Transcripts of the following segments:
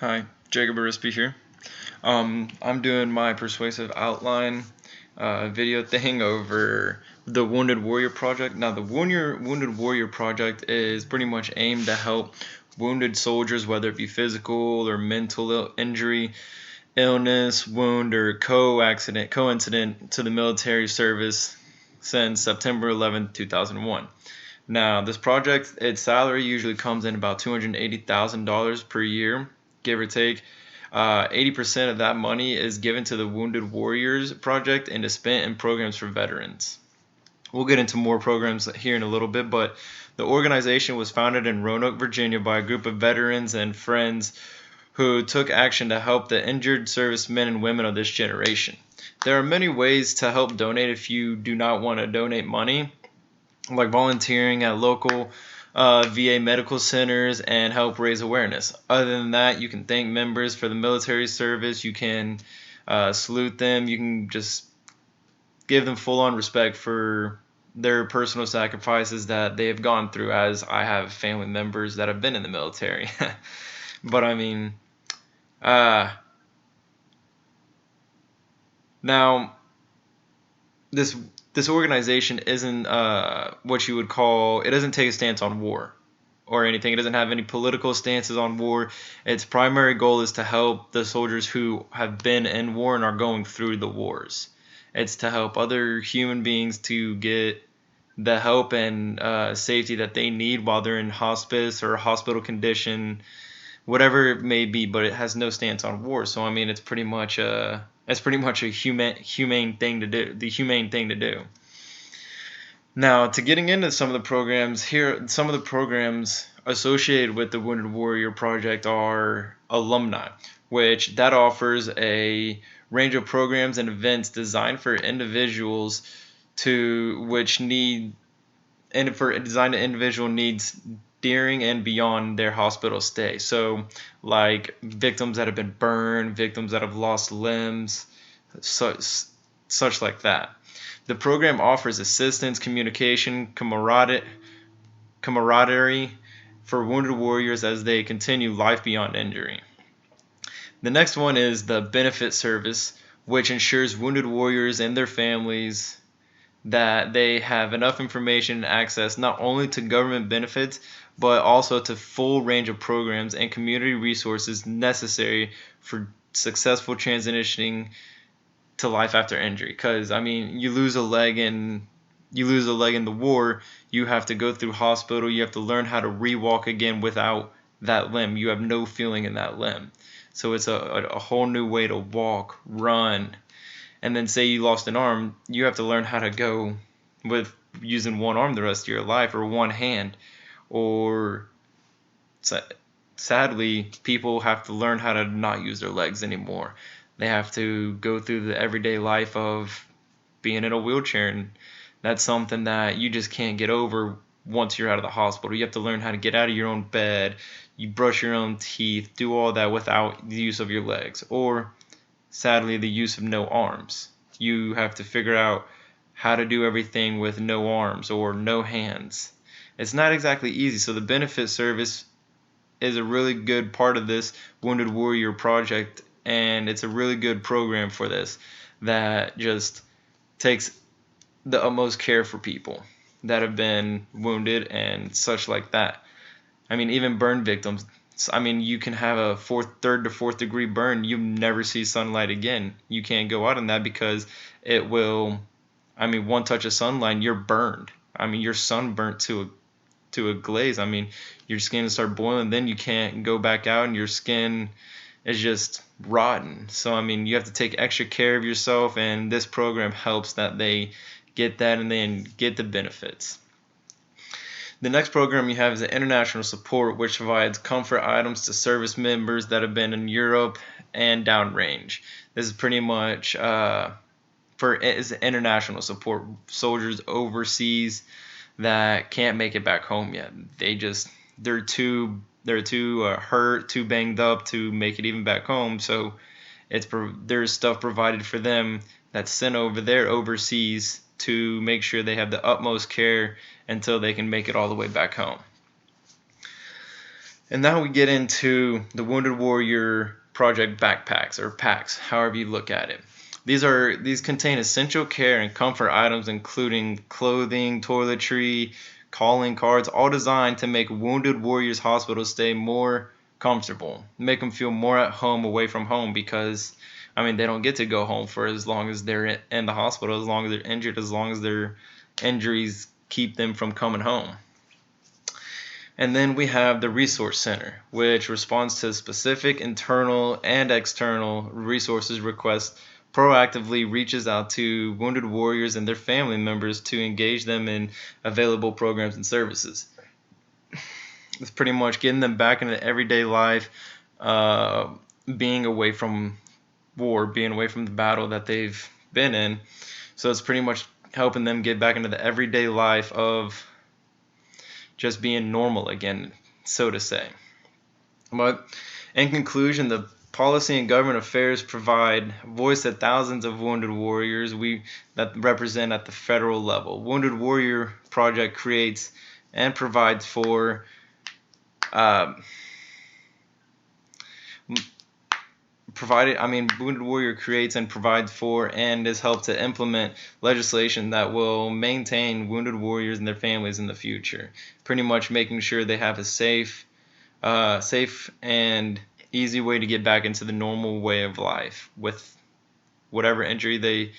Hi, Jacob Arispe here. I'm doing my persuasive outline video thing over the Wounded Warrior Project. Now, the Wounded Warrior Project is pretty much aimed to help wounded soldiers, whether it be physical or mental injury, illness, wound, or coincident to the military service since September 11th, 2001. Now, this project, its salary usually comes in about $280,000 per year, give or take. 80% of that money is given to the Wounded Warriors Project and is spent in programs for veterans. We'll get into more programs here in a little bit, but the organization was founded in Roanoke, Virginia by a group of veterans and friends who took action to help the injured servicemen and women of this generation. There are many ways to help donate if you do not want to donate money, like volunteering at local VA medical centers and help raise awareness. Other than that, you can thank members for the military service. You can salute them. You can just give them full-on respect for their personal sacrifices that they have gone through, as I have family members that have been in the military. But I mean, now this organization isn't what you would call, it doesn't take a stance on war or anything. It doesn't have any political stances on war. Its primary goal is to help the soldiers who have been in war and are going through the wars. It's to help other human beings to get the help and safety that they need while they're in hospice or hospital condition, whatever it may be. But it has no stance on war. So I mean, it's pretty much a humane thing to do. The humane thing to do. Now, to getting into some of the programs here, some of the programs associated with the Wounded Warrior Project are alumni, which that offers a range of programs and events designed for individuals to which need and for designed to individual needs during and beyond their hospital stay. So, like victims that have been burned, victims that have lost limbs, such like that. The program offers assistance, communication, camaraderie for wounded warriors as they continue life beyond injury. The next one is the benefit service, which ensures wounded warriors and their families that they have enough information and access not only to government benefits, but also to full range of programs and community resources necessary for successful transitioning to life after injury. Because I mean, you lose a leg in the war, you have to go through hospital, you have to learn how to re-walk again without that limb. You have no feeling in that limb. So it's a whole new way to walk, run. And then say you lost an arm, you have to learn how to go with using one arm the rest of your life, or one hand. Or sadly, people have to learn how to not use their legs anymore. They have to go through the everyday life of being in a wheelchair, and that's something that you just can't get over once you're out of the hospital. You have to learn how to get out of your own bed, you brush your own teeth, do all that without the use of your legs, or sadly the use of no arms. You have to figure out how to do everything with no arms or no hands. It's not exactly easy. So the benefit service is a really good part of this Wounded Warrior Project, and it's a really good program for this that just takes the utmost care for people that have been wounded and such like that. I mean, even burn victims. I mean, you can have a third to fourth degree burn. You never see sunlight again. You can't go out on that because it will. I mean, one touch of sunlight, you're burned. I mean, you're sunburnt to a glaze. I mean, your skin will start boiling. Then you can't go back out, and your skin is just rotten. So I mean, you have to take extra care of yourself, and this program helps that they get that and then get the benefits. The next program you have is the International Support, which provides comfort items to service members that have been in Europe and downrange. This is pretty much for international support, soldiers overseas that can't make it back home yet. They're too hurt, too banged up to make it even back home. So there's stuff provided for them that's sent over there overseas to make sure they have the utmost care until they can make it all the way back home. And now we get into the Wounded Warrior Project backpacks, or packs, however you look at it. These contain essential care and comfort items including clothing, toiletry, calling cards, all designed to make Wounded Warriors Hospital stay more comfortable, make them feel more at home away from home, because they don't get to go home for as long as they're in the hospital, as long as they're injured, as long as their injuries keep them from coming home. And then we have the Resource Center, which responds to specific internal and external resources requests, proactively reaches out to wounded warriors and their family members to engage them in available programs and services. It's pretty much getting them back into everyday life, being away from war, being away from the battle that they've been in. So it's pretty much helping them get back into the everyday life of just being normal again, so to say. But in conclusion, the policy and government affairs provide voice to thousands of wounded warriors that represent at the federal level. Wounded Warrior Project creates and provides for Wounded Warrior creates and provides for and has helped to implement legislation that will maintain wounded warriors and their families in the future. Pretty much making sure they have a safe and easy way to get back into the normal way of life with whatever injury they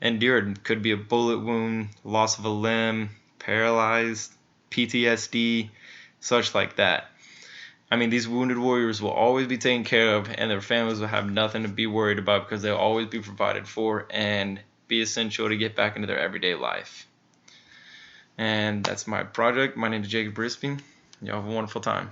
endured. Could be a bullet wound, loss of a limb, paralyzed, PTSD, such like that. These wounded warriors will always be taken care of, and their families will have nothing to be worried about because they'll always be provided for and be essential to get back into their everyday life. And that's my project. My name is Jacob Brisby. Y'all have a wonderful time.